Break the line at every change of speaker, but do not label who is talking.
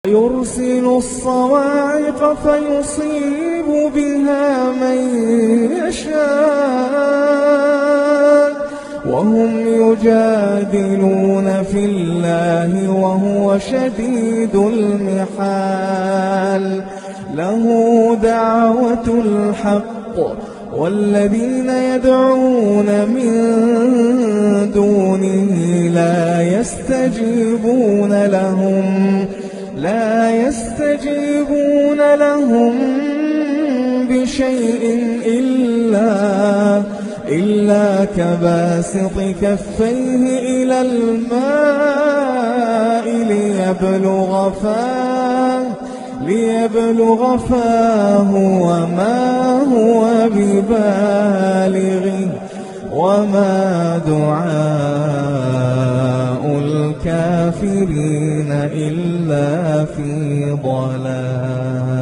يرسل الصواعق فيصيب بها من يشاء وهم يجادلون في الله وهو شديد المحال. له دعوة الحق والذين يدعون من دونه لا يستجيبون لهم بشيء إلا كباسط كفيه إلى الماء ليبلغ فاه وما هو ببالغه وما دعاء الكافرين إلا في ضلال.